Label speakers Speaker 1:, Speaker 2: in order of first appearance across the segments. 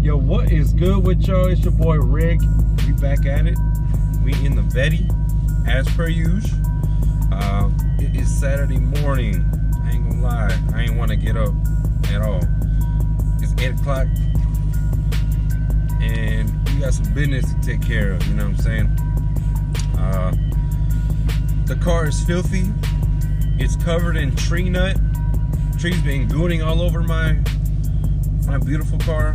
Speaker 1: Yo, what is good with y'all? It's your boy Rick. We back at it. We in the Vetty, as per usual. It is Saturday morning. I ain't gonna lie, I ain't want to get up at all. It's 8 o'clock, and we got some business to take care of. You know what I'm saying? The car is filthy. It's covered in tree nut. Trees been gooning all over my beautiful car.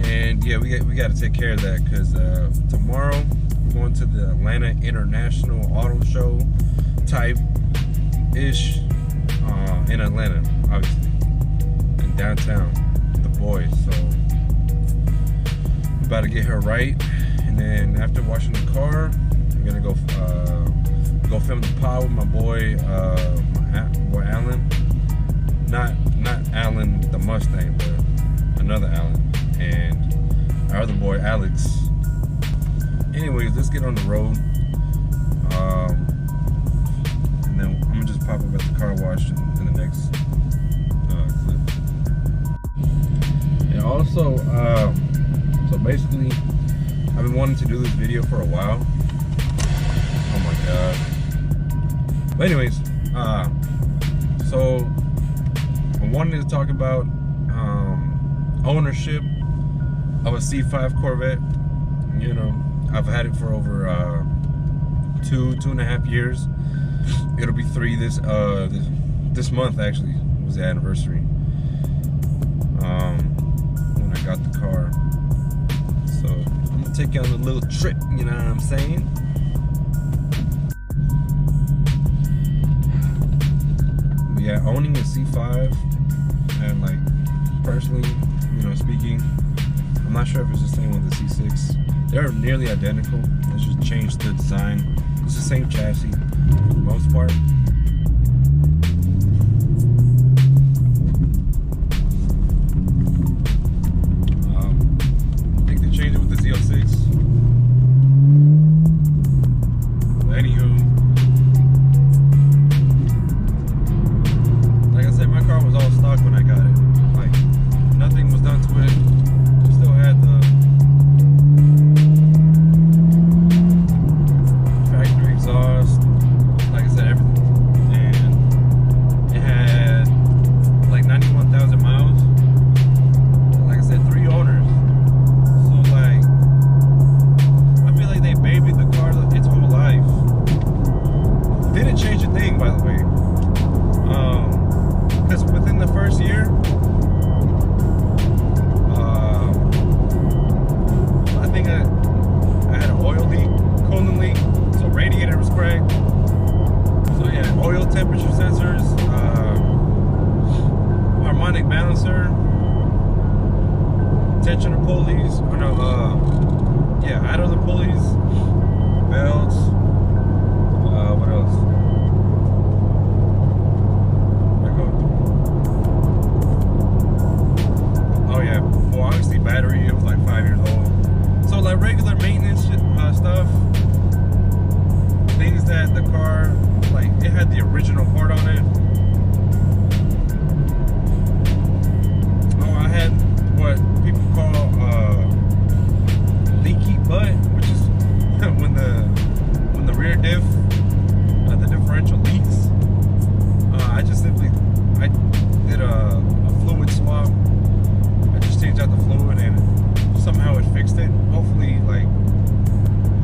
Speaker 1: And yeah, we got to take care of that because tomorrow we're going to the Atlanta International Auto Show type-ish in Atlanta, obviously, in downtown, with the boys. So I'm about to get her right, and then after washing the car, I'm gonna go film the pod with my boy, boy Alan. Not Alan the Mustang, but another Alan. And our other boy Alex. Anyways, let's get on the road. And then I'm gonna just pop up at the car wash in the next clip. And also, so basically, I've been wanting to do this video for a while. Oh my god. But anyways, so I wanted to talk about ownership of a C5 Corvette. You know, I've had it for over 2.5 years. It'll be 3 this month. Actually, was the anniversary when I got the car. So I'm gonna take you on a little trip. You know what I'm saying? But yeah, owning a C5 and like personally, you know, speaking, I'm not sure if it's the same with the C6. They're nearly identical. It's just changed the design. It's the same chassis for the most part. I think they changed it with the Z06. But anywho, like I said, my car was all stock when I got it. Like, nothing was done to it. Still had the factory exhaust, like I said, everything. And it had like 91,000 miles. Like I said, 3 owners. So like, I feel like they babied the car its whole life. Didn't change a thing, by the way. Because within the first year, I think I had an oil leak, coolant leak, so radiator was cracked. So yeah, oil temperature sensors, harmonic balancer, tensioner pulleys, or no, yeah, idler pulleys, belts, what else? Oh yeah, well obviously battery, it was like 5 years old. So like regular maintenance stuff, things that the car, like it had the original part on it. Oh, I had what people call leaky butt, which is when the rear diff, the differential leaks. I just simply did a fluid swap. I just changed out the fluid and somehow it fixed it. Hopefully, like,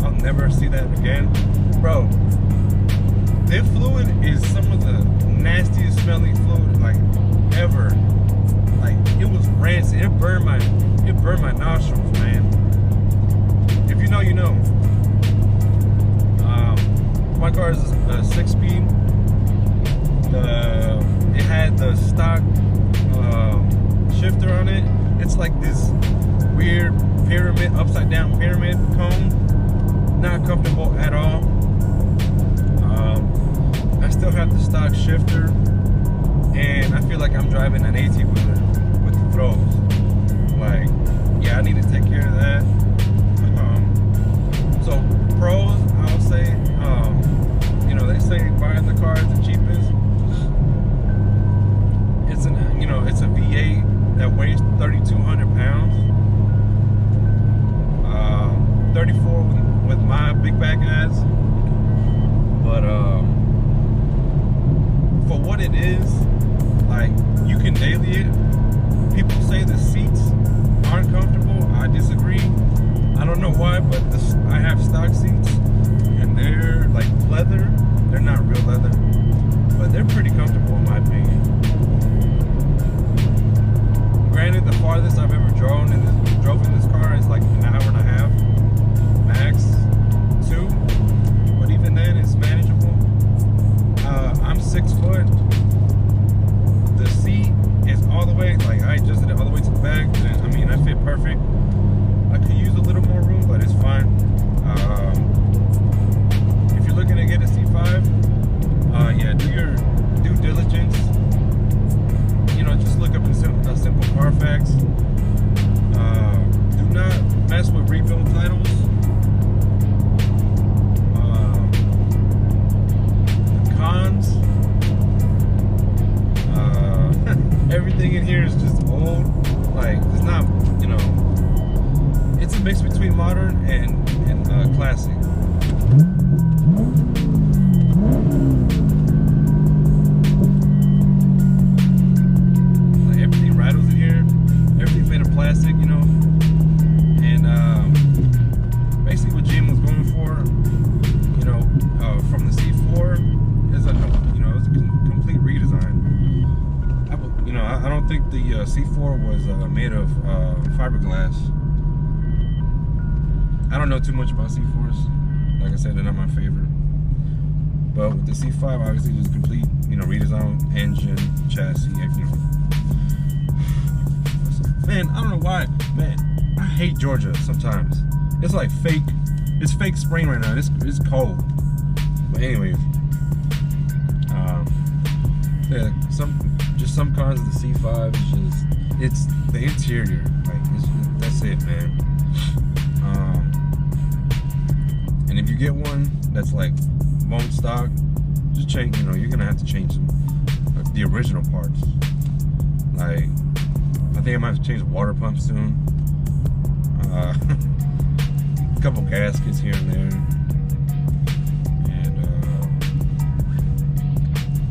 Speaker 1: I'll never see that again. Bro, diff fluid is some of the nastiest smelling fluid like ever. Like, it was rancid. It burned my nostrils, man. If you know, you know. My car is a 6-speed. It had the stock shifter on it. It's like this weird pyramid, upside down pyramid cone. Not comfortable at all. I still have the stock shifter, and I feel like I'm driving an 18-wheeler with the throws. Like, yeah, I need to take care of that. So pros, I'll say, you know, they say buying the car is the cheapest. It's a V8 that that weighs 3,200 pounds. 34 with my big back ass. But for what it is, like, you can daily it. People say the seats aren't comfortable. I disagree. I don't know why, but I have stock seats and they're like leather. They're not real leather, but they're pretty comfortable in my opinion. Granted, the farthest I've ever drove in this car is like an hour and a half, max 2. But even then, it's manageable. I'm 6 foot. The seat is all the way, like I adjusted it all the way to the back. I mean, I fit perfect. I could use a little more room, but it's fine. If you're looking to get a C5, yeah, do your due diligence. You know, just look up a simple Carfax. Do not mess with rebuild titles. The cons. Everything in here is just old. Like, it's not, you know, it's a mix between modern and classic. Like, everything rattles in here. Everything's made of plastic, you know. And basically what Jim was going for, you know, from the C4 is a, you know, it's a complete redesign. You know, I don't think the C4 was made of fiberglass. I don't know too much about C4s. Like I said, they're not my favorite. But with the C5, obviously, it was a complete, you know, redesign, engine, chassis, you know. Man, I don't know why. Man, I hate Georgia sometimes. It's like fake. It's fake spring right now. It's cold. But anyways, yeah, some cars of the C5 is just, it's the interior, like that's it, man. And if you get one that's like bone stock, just change, you know, you're gonna have to change the original parts. Like, I think I might have to change the water pump soon. A couple gaskets here and there.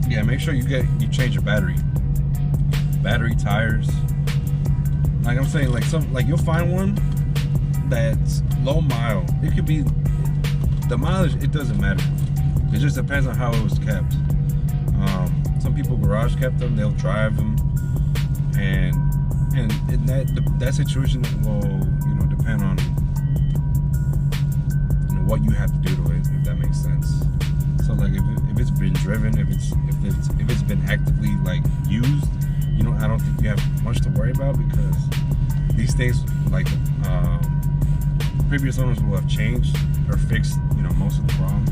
Speaker 1: Yeah, make sure you change your battery, tires. Like I'm saying, like you'll find one that's low mile. It could be the mileage. It doesn't matter. It just depends on how it was kept. Some people garage kept them. They'll drive them, and in that situation will, you know, depend on, you know, what you have to do to it, if that makes sense. So like if it's been driven, if it's been actively like used, you know, I don't think you have much to worry about, because these things, like previous owners will have changed or fixed, you know, most of the problems.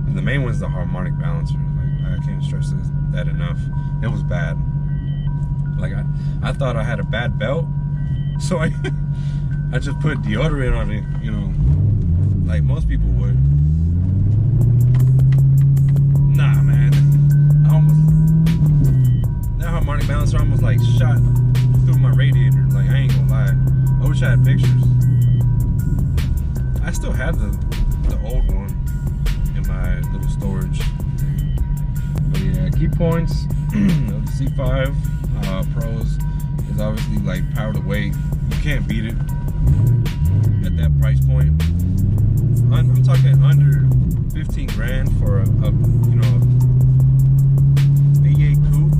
Speaker 1: And the main one is the harmonic balancer. Like, I can't stress that enough. It was bad. Like I thought I had a bad belt, so I just put deodorant on it, you know, like most people would. Nah, man. That harmonic balancer almost like shot through my radiator. Like, I ain't gonna lie. I wish I had pictures. I still have the old one in my little storage. But yeah, key points of the C5 Pros is obviously like power to weight. You can't beat it at that price point. I'm talking under 15 grand for a you know, V8 coupe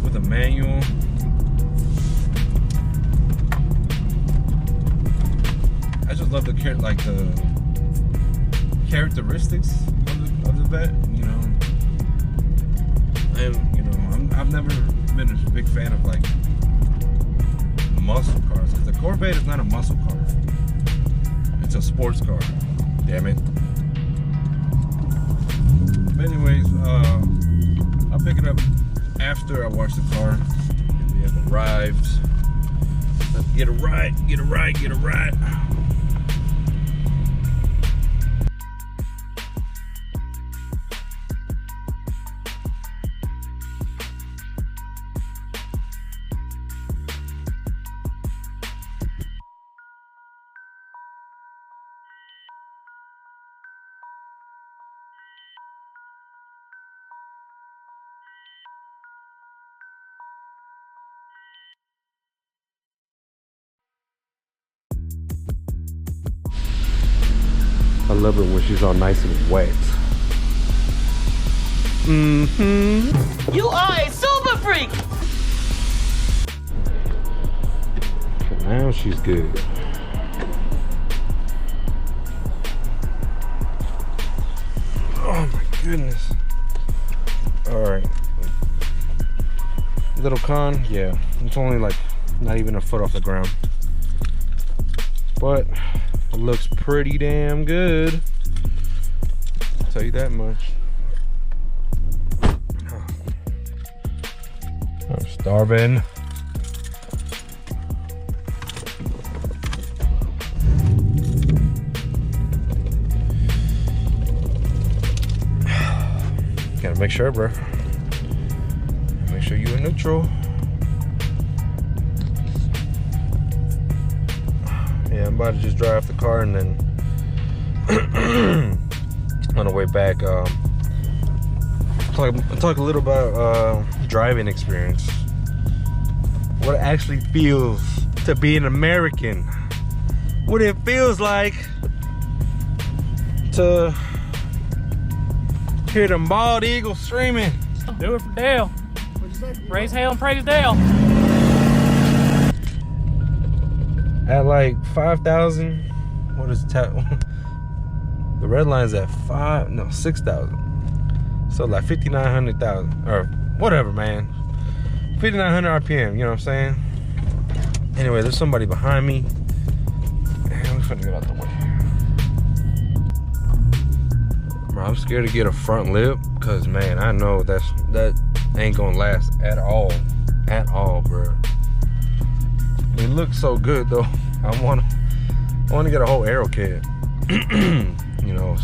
Speaker 1: with a manual. I just love the characteristics of the vet, you know. And you know, I've never been a big fan of like muscle cars, because the Corvette is not a muscle car. It's a sports car. Damn it. But anyways, I'll pick it up after I wash the car. We have arrived. Let's get a ride. love it when she's all nice and wet.
Speaker 2: You are a super freak.
Speaker 1: Now she's good. Oh my goodness. All right. Little con, yeah. It's only like not even a foot off the ground. But it looks pretty damn good. I'll tell you that much. I'm starving. Gotta make sure, bro. Make sure you in neutral. Yeah, I'm about to just drive the car and then on the way back, talk a little about driving experience. What it actually feels to be an American. What it feels like to hear the bald eagle screaming.
Speaker 3: Do it for Dale. Raise hell and praise Dale.
Speaker 1: At like 5,000, what is the red line's at 6,000. So like 5,900,000 or whatever, man. 5,900 RPM, you know what I'm saying? Anyway, there's somebody behind me. I'm finna get out the way. Bro, I'm scared to get a front lip because, man, I know that ain't gonna last at all. At all, bro. It looks so good though. I want to get a whole aero kit. You know,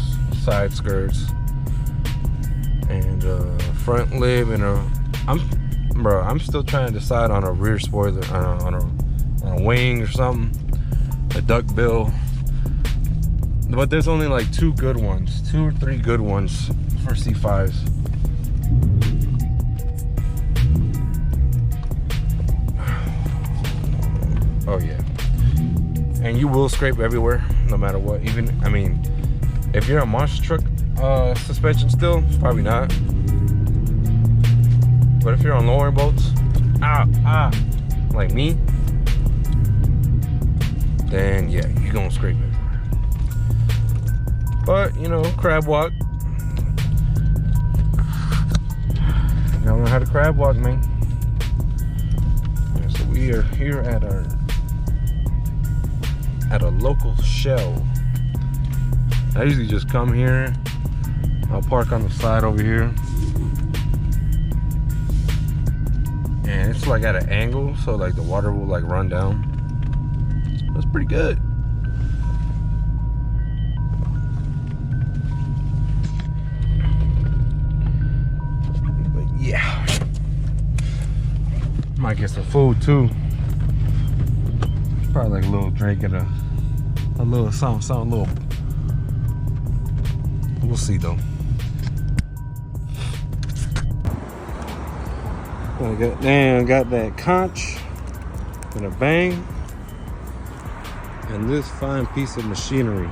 Speaker 1: side skirts and front lip and I'm still trying to decide on a rear spoiler on a wing or something, a duck bill. But there's only like 2 or 3 good ones for C5s. Oh yeah. And you will scrape everywhere, no matter what. Even, I mean, if you're a monster truck suspension still, probably not. But if you're on lowering boats, like me, then yeah, you're gonna scrape everywhere. But, you know, crab walk. You gotta learn how to crab walk, man. Yeah, so we are here at a local Shell. I usually just come here. I'll park on the side over here. And it's like at an angle, so like the water will like run down. That's pretty good. But yeah. Might get some food too. Probably like a little drink and a little something, little. We'll see though. Got that conch and a bang and this fine piece of machinery.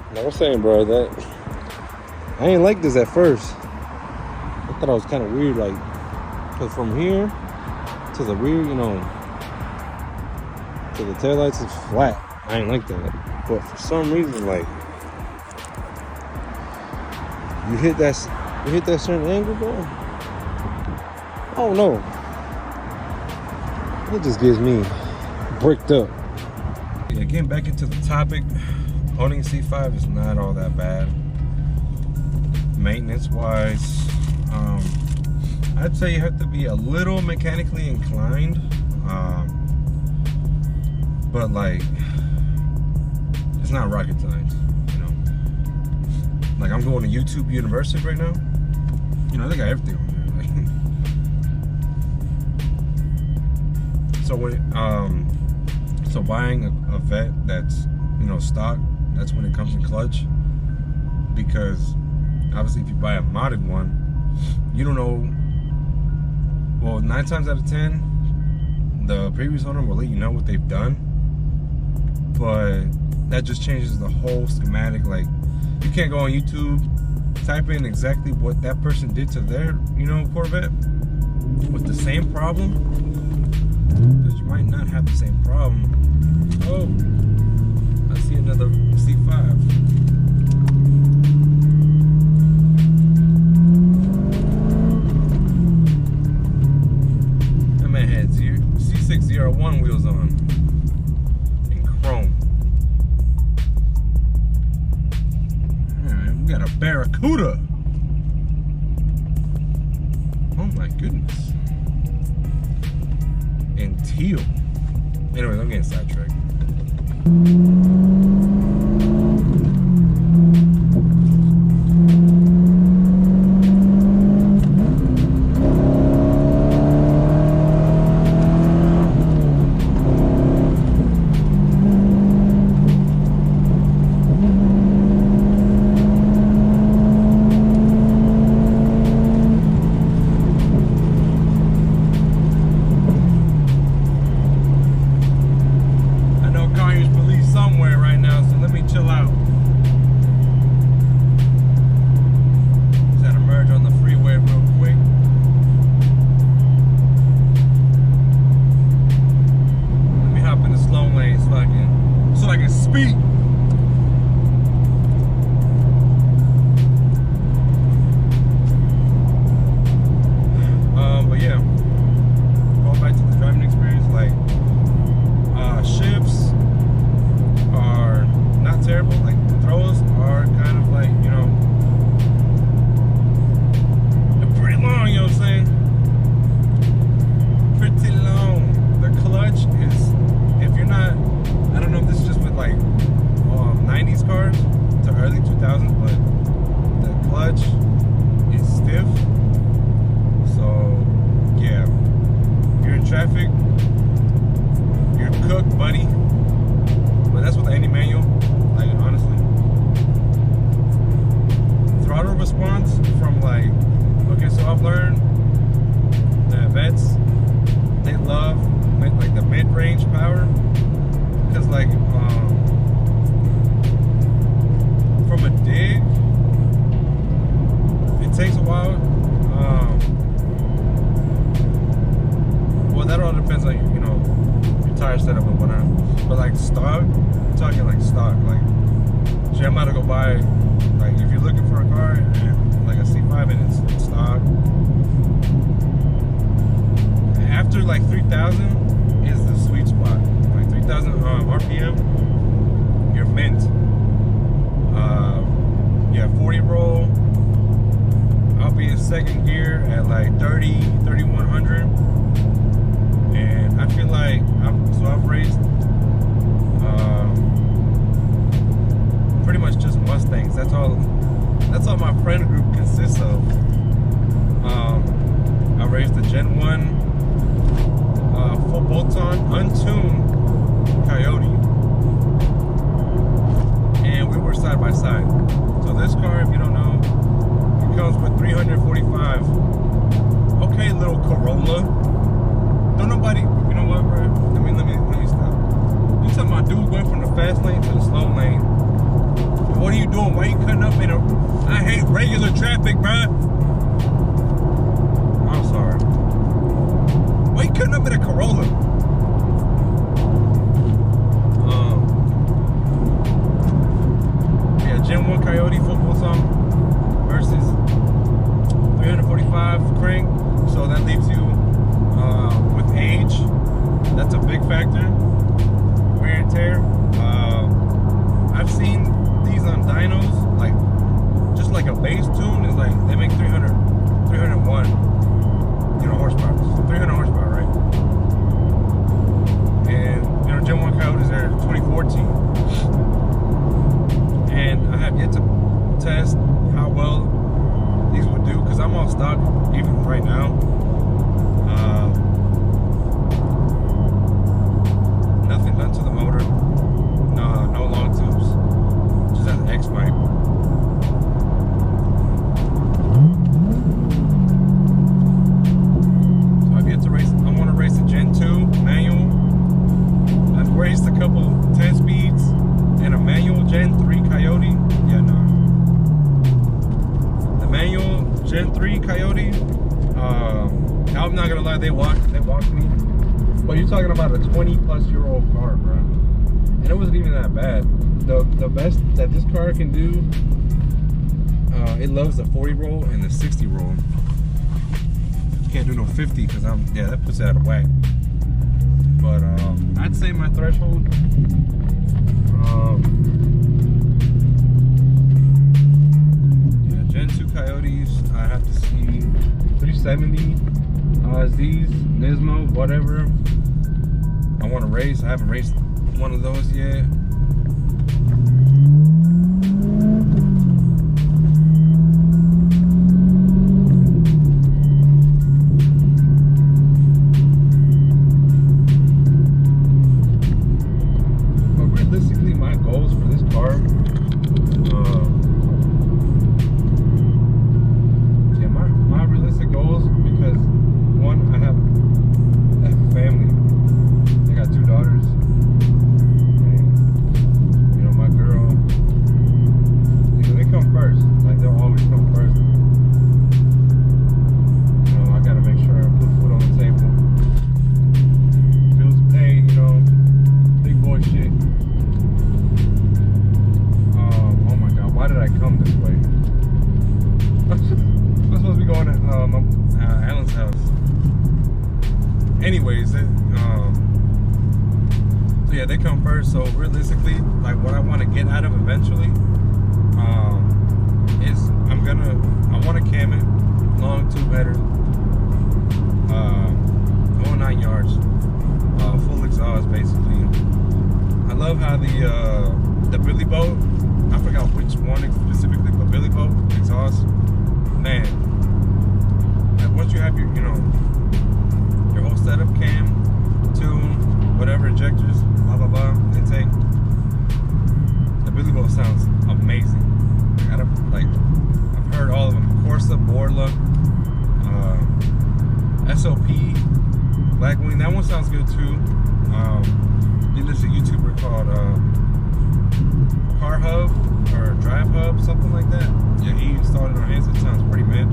Speaker 1: Like I was saying, bro, that I ain't like this at first. I thought it was kind of weird, like, cause from here to the rear, you know, to the taillights is flat. I ain't like that. But for some reason, like, you hit that certain angle, bro. Oh no. It just gives me bricked up. Yeah, getting back into the topic, owning a C5 is not all that bad. Maintenance wise, I'd say you have to be a little mechanically inclined. But like, it's not rocket science, you know. Like, I'm going to YouTube University right now. You know, they got everything on there. Like, so when so buying a vet that's, you know, stock, that's when it comes in clutch. Because obviously, if you buy a modded one, you don't know. Well, 9 times out of 10, the previous owner will let you know what they've done, but that just changes the whole schematic. Like, you can't go on YouTube, type in exactly what that person did to their, you know, Corvette with the same problem, because you might not have the same problem. Oh, I see another C5. Had C601 wheels on in chrome. Alright, we got a Barracuda. Oh my goodness. And teal. Anyways, I'm getting sidetracked. Traffic, you're cooked, buddy. But that's with any manual, like, honestly. Throttle response from, like, okay, so I've learned that vets, they love like the mid-range power, because like from a dig, it takes a while. Well, that all depends on, you know, your tire setup and whatnot. But like stock, I'm talking like stock. Like, shit, I'm about to go buy, like, if you're looking for a car and like a C5 and it's stock, after like 3,000 is the sweet spot. Like 3,000 RPM, you're mint. Yeah, 40 roll. I'll be in second gear at like 3,100. And I feel like I've raced pretty much just Mustangs. That's all my friend group consists of. I raced the Gen 1 full bolt-on untuned Coyote, and we were side by side. So this car, if you don't know, it comes with 345. Okay, little Corolla. Don't nobody, you know what, bro? Let me stop. You talking about dude going from the fast lane to the slow lane? What are you doing? Why are you cutting up in a? I hate regular traffic, bro. I'm sorry. Why are you cutting up in a Corolla? Yeah, Gen 1 Coyote football song versus 345 crank. So that leaves you with age. That's a big factor. Wear and tear. I've seen these on dynos, like just like a base tune is like they make 301, you know, horsepower. So 300 horsepower, right? And you know, Gen 1 Coyotes are 2014, and I have yet to test how well these would do because I'm off stock even right now. Nothing done to the motor. No long tubes. Just an X pipe. you're talking about a 20-plus-year-old car, bro. And it wasn't even that bad. The best that this car can do, it loves the 40 roll and the 60 roll. Can't do no 50 because that puts it out of whack. But I'd say my threshold, Gen 2 Coyotes, I have to see 370, these, Nismo, whatever. I want to race. I haven't raced one of those yet. Realistically, my goals for this car, my realistic goals, because one, I have a family. I got 2 daughters, and my girl, they come first. Like, they'll always come first. I gotta make sure I put food on the table, bills paid, big boy shit. Oh my God, why did I come this way? I'm supposed to be going to Alan's house. Anyways, so yeah, they come first. So realistically, like, what I want to get out of eventually, is I want to cam it, long 2-header, 9 yards, full exhaust basically. I love how the Billy Boat, I forgot which one specifically, but Billy Boat exhaust, man. Like, once you have your whole setup, cam, tune, whatever, injectors, blah blah blah, intake, the Billy Boat sounds amazing. I've heard all of them: Corsa, Borla, SOP, Blackwing. That one sounds good too. There's a YouTuber called Car Hub or Drive Hub, something like that. Yeah, he installed it on his. It sounds pretty mid.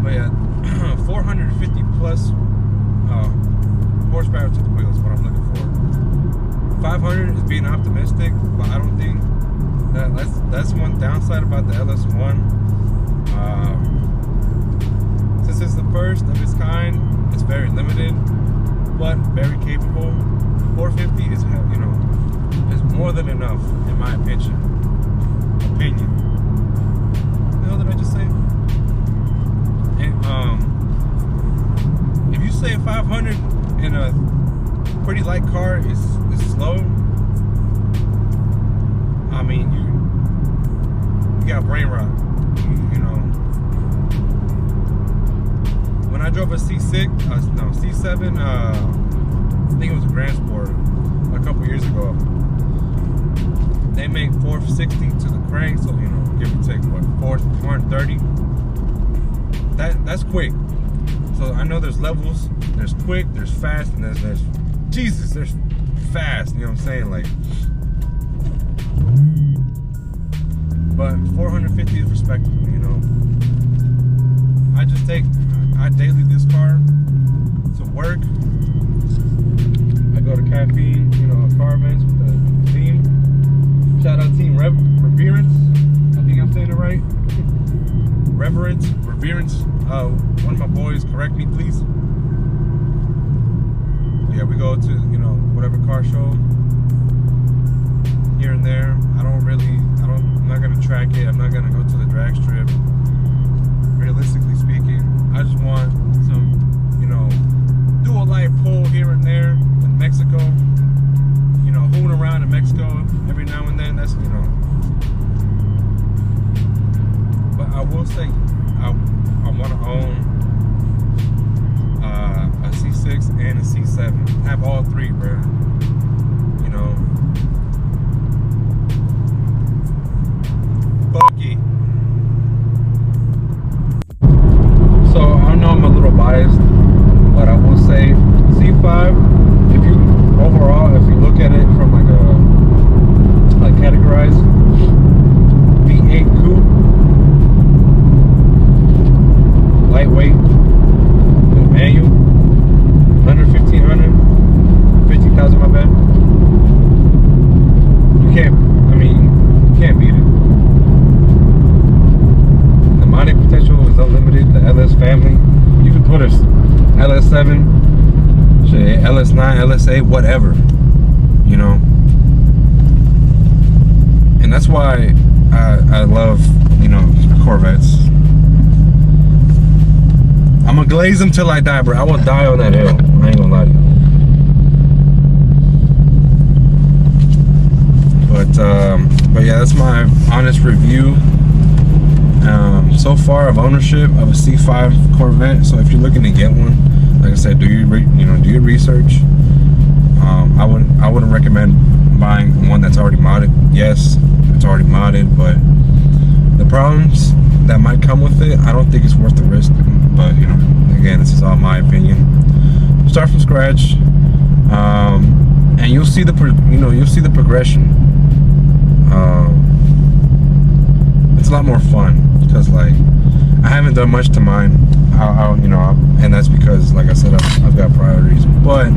Speaker 1: But yeah, 450 plus horsepower to the wheels is what I'm looking for. 500 is being optimistic, but I don't think that's one downside about the LS1. Since it's the first of its kind, it's very limited, but very capable. 450 is more than enough, in my opinion. What the hell did I just say? And if you say 500 in a pretty light car is slow, I mean, you got brain rot. When I drove a C7, I think it was a Grand Sport a couple years ago. They make 460 to the crank, so give or take what, 430. That's quick. So I know there's levels. There's quick, there's fast, and there's Jesus, there's fast. You know what I'm saying? Like, but 450 is respectable. I daily this car to work. I go to Caffeine, car events with the team. Shout out Team Reverence. I think I'm saying it right. Reverence. One of my boys, correct me, please. Yeah, we go to whatever car show here and there. I'm not gonna track it. I'm not gonna go to the drag strip. Realistically speaking, I just want some, do a light pull here and there in Mexico. Hooning around in Mexico every now and then. That's But I will say, I want to own a C6 and a C7. Have all three, bro. Fuck it. So I know I'm a little biased, but I will say C5. If you look at it from like categorized, V8 coupe, lightweight, manual. LS9, LS8, whatever, you know. And that's why I love, you know, Corvettes. I'm gonna glaze them till I die, bro. I will die on that hill. I ain't gonna lie to you. But yeah, that's my honest review so far of ownership of a C5 Corvette. So if you're looking to get one, like I said, do your research. I wouldn't recommend buying one that's already modded. Yes, it's already modded, but the problems that might come with it, I don't think it's worth the risk. But you know, again, this is all my opinion. Start from scratch, and you'll see the progression. It's a lot more fun because, like, I haven't done much to mine. You know, and that's because, like I said, I've got priorities. But